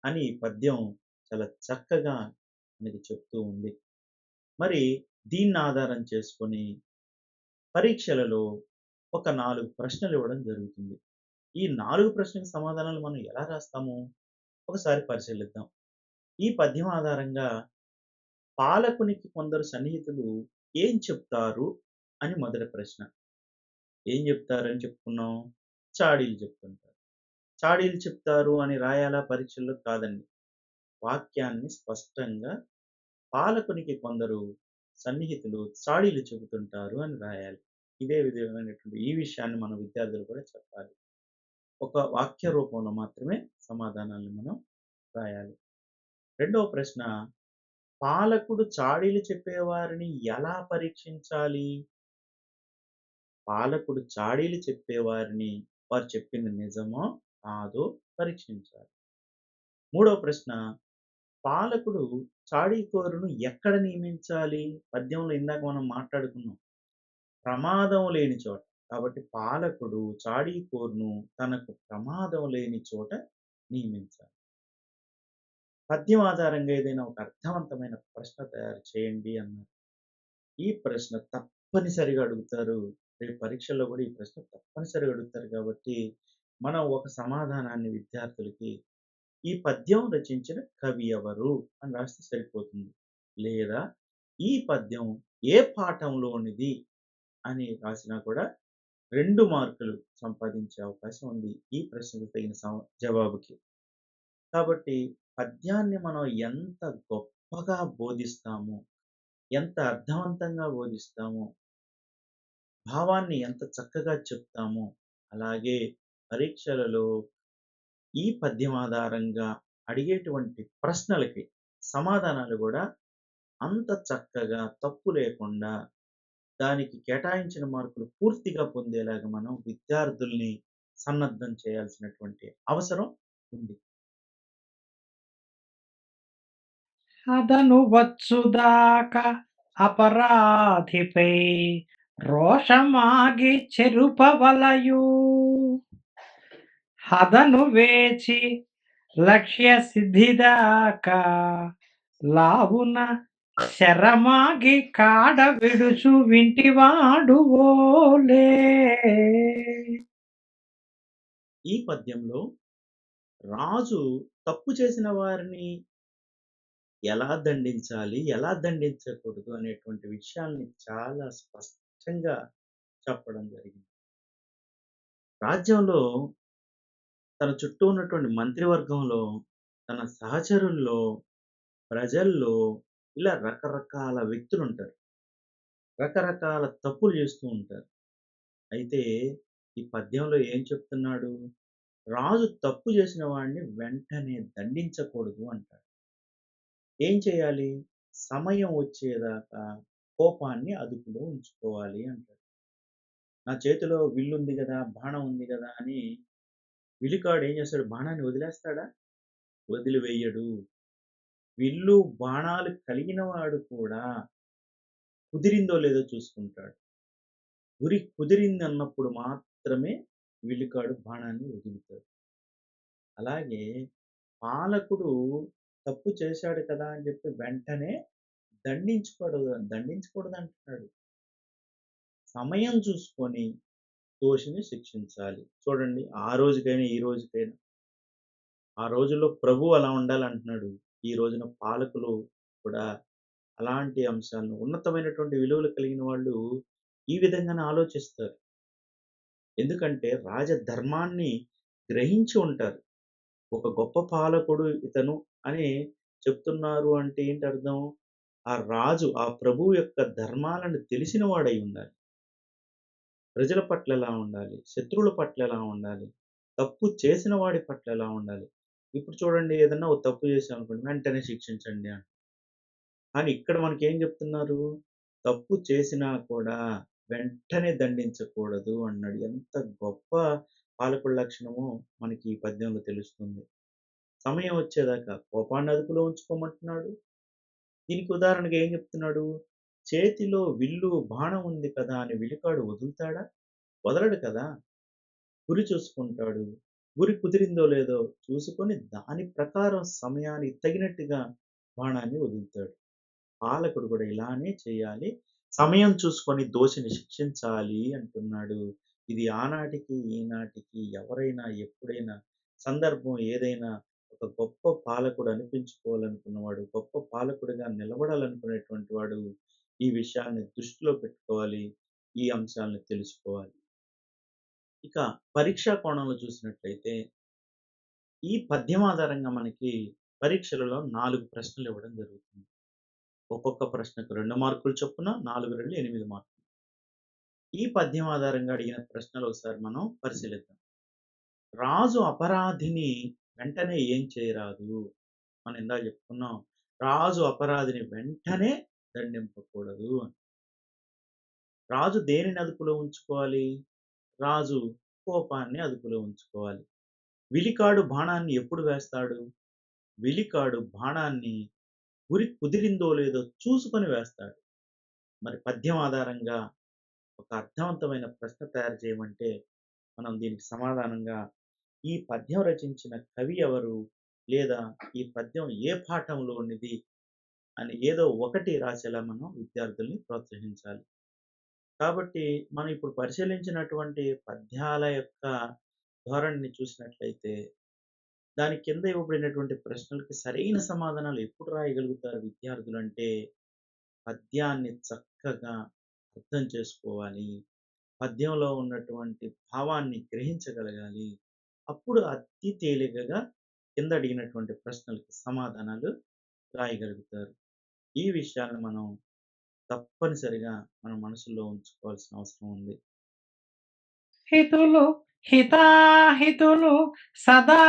అని ఈ పద్యం చాలా చక్కగా మనకి చెప్తూ ఉంది. మరి దీన్ని ఆధారం చేసుకొని పరీక్షలలో ఒక 4 ప్రశ్నలు ఇవ్వడం జరుగుతుంది. ఈ 4 ప్రశ్నలకు సమాధానాలు మనం ఎలా రాస్తాము? ఒకసారి పరిశీలిద్దాం. ఈ పద్యం ఆధారంగా పాలకునికి కొందరు సన్నిహితులు ఏం చెప్తారు అని మొదటి ప్రశ్న. ఏం చెప్తారని చెప్పుకున్నాం? చాడీలు చెప్తుంటారు. చాడీలు చెప్తారు అని రాయాలా పరీక్షల్లో? కాదండి. వాక్యాన్ని స్పష్టంగా పాలకునికి కొందరు సన్నిహితులు చాడీలు చెబుతుంటారు అని రాయాలి. ఇదే విధమైనటువంటి ఈ విషయాన్ని మన విద్యార్థులు కూడా చెప్పాలి. ఒక వాక్య రూపంలో మాత్రమే సమాధానాన్ని మనం రాయాలి. రెండవ ప్రశ్న, పాలకుడు చాడీలు చెప్పేవారిని ఎలా పరీక్షించాలి? పాలకుడు చాడీలు చెప్పేవారిని వారు చెప్పింది నిజమో, కాదో పరీక్షించాలి. మూడవ ప్రశ్న, పాలకుడు చాడీకోరును ఎక్కడ నియమించాలి? పద్యంలో ఇందాక మనం మాట్లాడుకున్నాం. ప్రమాదం లేని చోట. కాబట్టి పాలకుడు చాడీకోరును తనకు ప్రమాదం లేని చోట నియమించాలి. పద్యం ఆధారంగా ఏదైనా ఒక అర్థవంతమైన ప్రశ్న తయారు చేయండి అన్నారు. ఈ ప్రశ్న తప్పనిసరిగా అడుగుతారు. రేపు పరీక్షల్లో కూడా ఈ ప్రశ్న తప్పనిసరిగా అడుగుతారు కాబట్టి, మనం ఒక సమాధానాన్ని విద్యార్థులకి ఈ పద్యం రచించిన కవి ఎవరు అని రాస్తే సరిపోతుంది. లేదా ఈ పద్యం ఏ పాఠంలోనిది అని రాసినా కూడా 2 మార్కులు సంపాదించే అవకాశం ఉంది. ఈ ప్రశ్నకు తగిన జవాబుకి. కాబట్టి పద్యాన్ని మనం ఎంత గొప్పగా బోధిస్తామో, ఎంత అర్థవంతంగా బోధిస్తామో, భావాన్ని ఎంత చక్కగా చెప్తామో, అలాగే పరీక్షలలో ఈ పద్యం ఆధారంగా అడిగేటువంటి ప్రశ్నలకి సమాధానాలు గూడా అంత చక్కగా తప్పు లేకుండా దానికి కేటాయించిన మార్కులు పూర్తిగా పొందేలాగా మనం విద్యార్థుల్ని సన్నద్ధం చేయాల్సినటువంటి అవసరం ఉంది.
అదను వచ్చుదాకా అపరాధిపై రోషమాగి చెరుపవలయు హదను వేచి లక్ష్య సిద్ధిదాకా లావున శరమాగి కాడ విడుచు వింటివాడు ఓలే.
ఈ పద్యంలో రాజు తప్పు చేసిన వారిని ఎలా దండించాలి? ఎలా దండించకూడదు? అనేటువంటి విషయాల్ని చాలా స్పష్టంగా చెప్పడం జరిగింది. రాజ్యంలో తన చుట్టూ ఉన్నటువంటి మంత్రివర్గంలో, తన సహచరుల్లో, ప్రజల్లో ఇలా రకరకాల వ్యక్తులుంటారు. రకరకాల తప్పులు చేస్తూ ఉంటారు. అయితే ఈ పద్యంలో ఏం చెప్తున్నాడు? రాజు తప్పు చేసిన వాడిని వెంటనే దండించకూడదు అంటాడు. ఏం చేయాలి? సమయం వచ్చేదాకా కోపాన్ని అదుపులో ఉంచుకోవాలి అంటాడు. నా చేతిలో విల్లుంది గదా! బాణం ఉంది గదా! అని విలుకాడు ఏం చేస్తాడు? బాణాన్ని వదిలేస్తాడా? వదిలివేయడు. విల్లు, బాణాలు కలిగిన వాడు కూడా కుదిరిందో లేదో చూసుకుంటాడు. గురి కుదిరిందన్నప్పుడు మాత్రమే విల్లుకాడు బాణాన్ని వదులుతాడు. అలాగే పాలకుడు తప్పు చేశాడు కదా! అని చెప్పి వెంటనే దండించకూడదంటున్నాడు. సమయం చూసుకొని దోషిని శిక్షించాలి. చూడండి ఆ రోజుకైనా, ఈ రోజుకైనా ఆ రోజుల్లో ప్రభువు అలా ఉండాలంటున్నాడు. ఈ రోజున పాలకులు కూడా అలాంటి అంశాలను ఉన్నతమైనటువంటి విలువలు కలిగిన వాళ్ళు ఈ విధంగానే ఆలోచిస్తారు. ఎందుకంటే రాజధర్మాన్ని గ్రహించి ఉంటారు. ఒక గొప్ప పాలకుడు ఇతను అని చెప్తున్నారు అంటే ఏంటి అర్థం? ఆ రాజు, ఆ ప్రభువు యొక్క ధర్మాలను తెలిసిన వాడై ఉండాలి. ప్రజల పట్ల ఎలా ఉండాలి? శత్రువుల పట్ల ఎలా ఉండాలి? తప్పు చేసిన వాడి పట్ల ఎలా ఉండాలి? ఇప్పుడు చూడండి ఏదన్నా ఓ తప్పు చేశామనుకోండి వెంటనే శిక్షించండి కానీ ఇక్కడ మనకేం చెప్తున్నారు? తప్పు చేసినా కూడా వెంటనే దండించకూడదు అన్నాడు. ఎంత గొప్ప పాలకుడి లక్షణమో మనకి ఈ పద్యంలో తెలుస్తుంది. సమయం వచ్చేదాకా కోపాన్ని అదుపులో ఉంచుకోమంటున్నాడు. దీనికి ఉదాహరణగా ఏం చెప్తున్నాడు? చేతిలో విల్లు, బాణం ఉంది కదా! అని విలుకాడు వదులుతాడా? వదలడు కదా! గురి చూసుకుంటాడు. గురి కుదిరిందో లేదో చూసుకొని దాని ప్రకారం సమయానికి తగినట్టుగా బాణాన్ని వదులుతాడు. పాలకుడు కూడా ఇలానే చేయాలి. సమయం చూసుకొని దోషిని శిక్షించాలి అంటున్నాడు. ఇది ఆనాటికి, ఈనాటికి ఎవరైనా, ఎప్పుడైనా, సందర్భం ఏదైనా ఒక గొప్ప పాలకుడు అనిపించుకోవాలనుకున్నవాడు, గొప్ప పాలకుడిగా నిలబడాలనుకునేటువంటి వాడు ఈ విషయాన్ని దృష్టిలో పెట్టుకోవాలి. ఈ అంశాలను తెలుసుకోవాలి. ఇక పరీక్షా కోణంలో చూసినట్లయితే, ఈ పద్యం ఆధారంగా మనకి పరీక్షలలో 4 ప్రశ్నలు ఇవ్వడం జరుగుతుంది. ఒక్కొక్క ప్రశ్నకు 2 మార్కులు చొప్పున 4, 2 8 మార్కులు. ఈ పద్యం ఆధారంగా అడిగిన ప్రశ్నలు ఒకసారి మనం పరిశీలిద్దాం. రాజు అపరాధిని వెంటనే ఏం చేయరాదు? మనం ఇందాక చెప్పుకున్నాం. రాజు అపరాధిని వెంటనే దండింపకూడదు అని. రాజు దేనిని అదుపులో ఉంచుకోవాలి? రాజు కోపాన్ని అదుపులో ఉంచుకోవాలి. విలికాడు బాణాన్ని ఎప్పుడు వేస్తాడు? విలికాడు బాణాన్ని గురి కుదిరిందో లేదో చూసుకొని వేస్తాడు. మరి పద్యం ఆధారంగా ఒక అర్థవంతమైన ప్రశ్న తయారు చేయమంటే, మనం దీనికి సమాధానంగా ఈ పద్యం రచించిన కవి ఎవరు? లేదా ఈ పద్యం ఏ పాఠంలోనిది? అని ఏదో ఒకటి రాసేలా మనం విద్యార్థుల్ని ప్రోత్సహించాలి. కాబట్టి మనం ఇప్పుడు పరిశీలించినటువంటి పద్యాల యొక్క ధోరణిని చూసినట్లయితే, దాని కింద ఇవ్వబడినటువంటి ప్రశ్నలకి సరైన సమాధానాలు ఎప్పుడు రాయగలుగుతారు విద్యార్థులంటే, పద్యాన్ని చక్కగా అర్థం చేసుకోవాలి. పద్యంలో ఉన్నటువంటి భావాన్ని గ్రహించగలగాలి. అప్పుడు అతి తేలికగా కింద అడిగినటువంటి ప్రశ్నలకి సమాధానాలు రాయగలుగుతారు. ఈ విషయాలను మనం తప్పనిసరిగా మన మనసులో ఉంచుకోవాల్సిన అవసరం ఉంది.
హితులు హితాహితులు సదా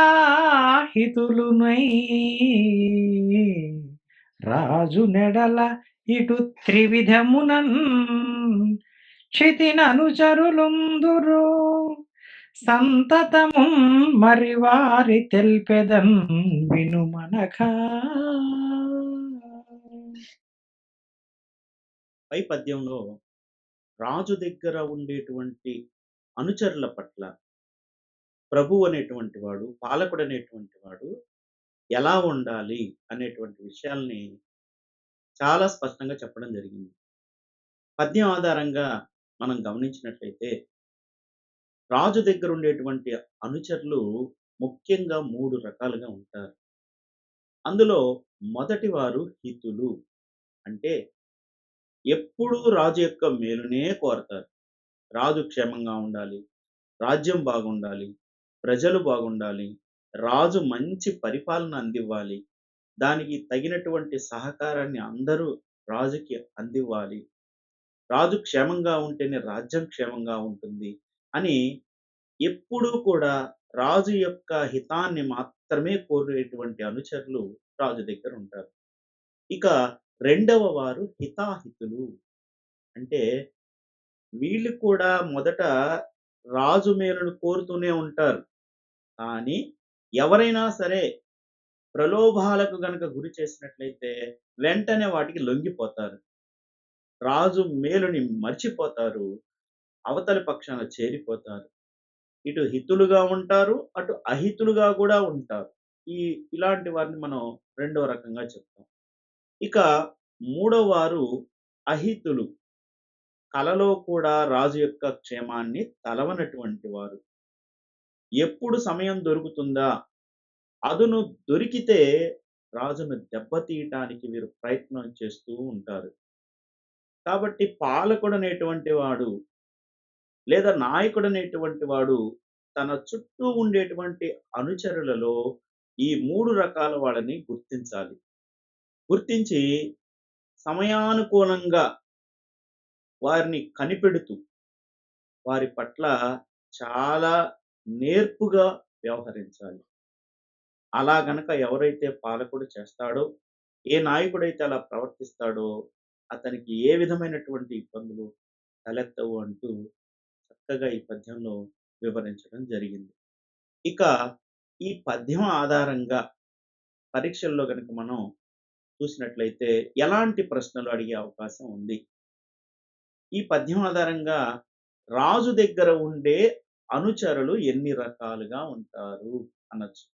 హితులునై రాజు నెడల ఇటు త్రివిధమునన్ క్షితిననుచరులుందురు సంతతము మరి వారి తెల్పెదన్ వినుమనగా.
పై పద్యంలో రాజు దగ్గర ఉండేటువంటి అనుచరుల పట్ల ప్రభువు అనేటువంటి వాడు, పాలకుడు అనేటువంటి వాడు ఎలా ఉండాలి అనేటువంటి విషయాల్ని చాలా స్పష్టంగా చెప్పడం జరిగింది. పద్యం ఆధారంగా మనం గమనించినట్లయితే, రాజు దగ్గర ఉండేటువంటి అనుచరులు ముఖ్యంగా 3 రకాలుగా ఉంటారు. అందులో మొదటి వారు హితులు. అంటే ఎప్పుడూ రాజు యొక్క మేలునే కోరతారు. రాజు క్షేమంగా ఉండాలి. రాజ్యం బాగుండాలి. ప్రజలు బాగుండాలి. రాజు మంచి పరిపాలన అందివ్వాలి. దానికి తగినటువంటి సహకారాన్ని అందరూ రాజుకి అందివ్వాలి. రాజు క్షేమంగా ఉంటేనే రాజ్యం క్షేమంగా ఉంటుంది అని ఎప్పుడూ కూడా రాజు యొక్క హితాన్ని మాత్రమే కోరేటువంటి అనుచరులు రాజు దగ్గర ఉంటారు. ఇక రెండవ వారు హితాహితులు. అంటే వీళ్ళు కూడా మొదట రాజు మేలును కోరుతూనే ఉంటారు. కానీ ఎవరైనా సరే ప్రలోభాలకు గనక గురి చేసినట్లయితే వెంటనే వాటికి లొంగిపోతారు. రాజు మేలుని మర్చిపోతారు. అవతలి పక్షాన చేరిపోతారు. ఇటు హితులుగా ఉంటారు. అటు అహితులుగా గూడా ఉంటారు. ఈ ఇలాంటి వారిని మనం రెండో రకంగా చెప్తాం. ఇక మూడో వారు అహితులు. కలలో కూడా రాజు యొక్క క్షేమాన్ని తలవనటువంటి వారు. ఎప్పుడు సమయం దొరుకుతుందా? అదును దొరికితే రాజును దెబ్బతీయటానికి వీరు ప్రయత్నం చేస్తూ ఉంటారు. కాబట్టి పాలకుడనేటువంటి వాడు లేదా నాయకుడనేటువంటి వాడు తన చుట్టూ ఉండేటువంటి అనుచరులలో ఈ 3 రకాల వాళ్ళని గుర్తించాలి. గుర్తించి సమయానుకూలంగా వారిని కనిపెడుతూ వారి పట్ల చాలా నేర్పుగా వ్యవహరించాలి. అలా గనక ఎవరైతే పాలకుడు చేస్తాడో, ఏ నాయకుడైతే అలా ప్రవర్తిస్తాడో అతనికి ఏ విధమైనటువంటి ఇబ్బందులు తలెత్తవు అంటూ చక్కగా ఈ పద్యంలో వివరించడం జరిగింది. ఇక ఈ పద్యం ఆధారంగా పరీక్షల్లో గనుక మనం చూసినట్లయితే ఎలాంటి ప్రశ్నలు అడిగే అవకాశం ఉంది? ఈ పద్యం ఆధారంగా రాజు దగ్గర ఉండే అనుచరులు ఎన్ని రకాలుగా ఉంటారు అనొచ్చు.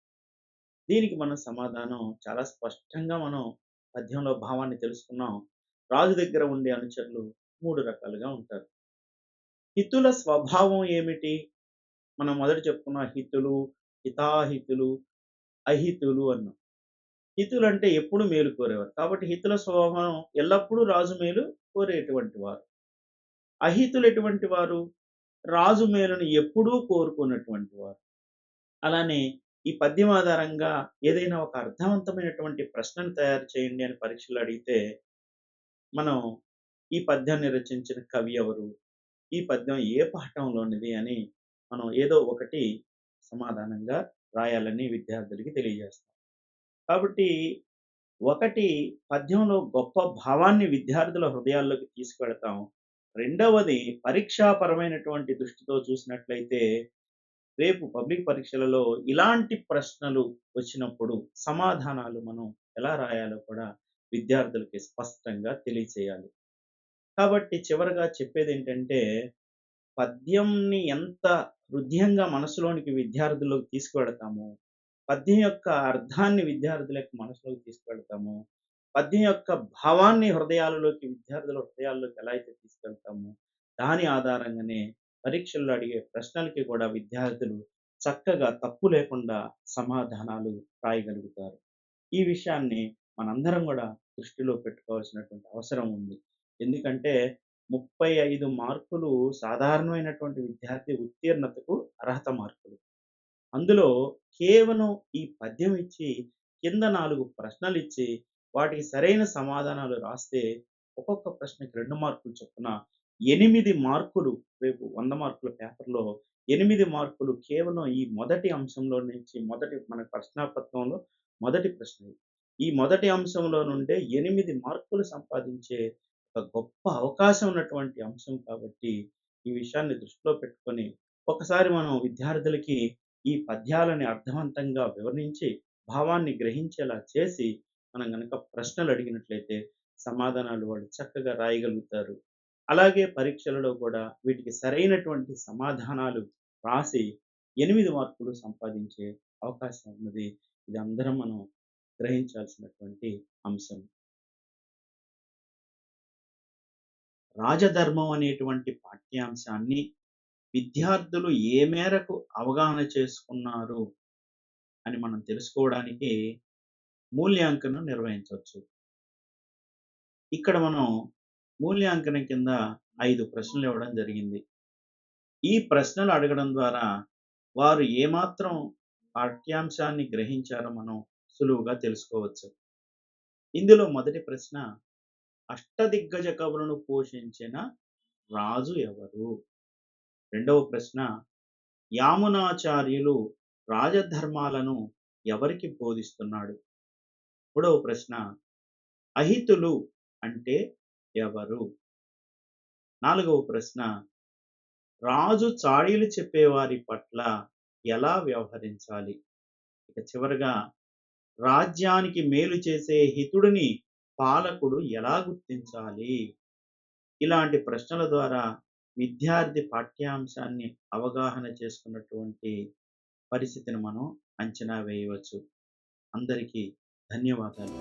దీనికి మనం సమాధానం చాలా స్పష్టంగా మనం పద్యంలో భావాన్ని తెలుసుకున్నాం. రాజు దగ్గర ఉండే అనుచరులు 3 రకాలుగా ఉంటారు. హితుల స్వభావం ఏమిటి? మనం మొదట చెప్పుకున్న హితులు, హితాహితులు, అహితులు అన్నాం. హితులంటే ఎప్పుడు మేలు కోరేవారు. కాబట్టి హితుల స్వభావం ఎల్లప్పుడూ రాజు మేలు కోరేటువంటి వారు. అహితులు ఎటువంటి వారు? రాజు మేలును ఎప్పుడూ కోరుకున్నటువంటి వారు. అలానే ఈ పద్యం ఆధారంగా ఏదైనా ఒక అర్థవంతమైనటువంటి ప్రశ్నను తయారు చేయండి అని పరీక్షలో అడిగితే, మనం ఈ పద్యాన్ని రచించిన కవి ఎవరు? ఈ పద్యం ఏ పాఠంలోనిది అని మనం ఏదో ఒకటి సమాధానంగా రాయాలని విద్యార్థులకి తెలియజేస్తాం. కాబట్టి ఒకటి పద్యంలో గొప్ప భావాన్ని విద్యార్థుల హృదయాల్లోకి తీసుకెళతాం. రెండవది పరీక్షాపరమైనటువంటి దృష్టితో చూసినట్లయితే రేపు పబ్లిక్ పరీక్షలలో ఇలాంటి ప్రశ్నలు వచ్చినప్పుడు సమాధానాలు మనం ఎలా రాయాలో కూడా విద్యార్థులకి స్పష్టంగా తెలియచేయాలి. కాబట్టి చివరగా చెప్పేదేంటంటే, పద్యంని ఎంత హృద్యంగా మనసులోనికి విద్యార్థుల్లోకి తీసుకువెడతామో, పద్యం యొక్క అర్థాన్ని విద్యార్థుల యొక్క మనసులోకి తీసుకువెడతామో, పద్యం యొక్క భావాన్ని విద్యార్థుల హృదయాల్లోకి ఎలా అయితే తీసుకెళ్తామో, దాని ఆధారంగానే పరీక్షల్లో అడిగే ప్రశ్నలకి కూడా విద్యార్థులు చక్కగా తప్పు లేకుండా సమాధానాలు రాయగలుగుతారు. ఈ విషయాన్ని మనందరం గూడా దృష్టిలో పెట్టుకోవాల్సినటువంటి అవసరం ఉంది. ఎందుకంటే 35 మార్కులు సాధారణమైనటువంటి విద్యార్థి ఉత్తీర్ణతకు అర్హత మార్కులు. అందులో కేవలం ఈ పద్యం ఇచ్చి, కింద 4 ప్రశ్నలిచ్చి, వాటికి సరైన సమాధానాలు రాస్తే, ఒక్కొక్క ప్రశ్నకి 2 మార్కులు చొప్పున 8 మార్కులు రేపు 100 మార్కుల పేపర్‌లో 8 మార్కులు కేవలం ఈ మొదటి అంశంలో నుంచి మన ప్రశ్నాపత్రంలో మొదటి ప్రశ్న ఇది. ఈ మొదటి అంశంలో నుండే 8 మార్కులు సంపాదించే ఒక గొప్ప అవకాశం ఉన్నటువంటి అంశం కాబట్టి, ఈ విషయాన్ని దృష్టిలో పెట్టుకొని, ఒకసారి మనం విద్యార్థులకి ఈ పద్యాలని అర్థవంతంగా వివరించి, భావాన్ని గ్రహించేలా చేసి, మనం గనక ప్రశ్నలు అడిగినట్లయితే, సమాధానాలు వాళ్ళు చక్కగా రాయగలుగుతారు. అలాగే పరీక్షలలో కూడా వీటికి సరైనటువంటి సమాధానాలు రాసి 8 మార్కులు సంపాదించే అవకాశం ఉన్నది. ఇది అందరం మనం గ్రహించాల్సినటువంటి అంశం. రాజధర్మం అనేటువంటి పాఠ్యాంశాన్ని విద్యార్థులు ఏ మేరకు అవగాహన చేసుకున్నారు అని మనం తెలుసుకోవడానికి మూల్యాంకనం నిర్వహించొచ్చు. ఇక్కడ మనం మూల్యాంకనం కింద 5 ప్రశ్నలు ఇవ్వడం జరిగింది. ఈ ప్రశ్నలు అడగడం ద్వారా వారు ఏమాత్రం పాఠ్యాంశాన్ని గ్రహించారో మనం సులువుగా తెలుసుకోవచ్చు. ఇందులో మొదటి ప్రశ్న, అష్టదిగ్గజ కవులను పోషించిన రాజు ఎవరు? రెండవ ప్రశ్న, యామునాచార్యులు రాజధర్మాలను ఎవరికి బోధిస్తున్నాడు? మూడవ ప్రశ్న, అహితులు అంటే ఎవరు? నాలుగవ ప్రశ్న, రాజు చాడీలు చెప్పేవారి పట్ల ఎలా వ్యవహరించాలి? ఇక చివరగా, రాజ్యానికి మేలు చేసే హితుడిని పాలకుడు ఎలా గుర్తించాలి? ఇలాంటి ప్రశ్నల ద్వారా విద్యార్థి పాఠ్యాంశాన్ని అవగాహన చేసుకున్నటువంటి పరిస్థితిని మనం అంచనా వేయవచ్చు. అందరికీ ధన్యవాదాలు.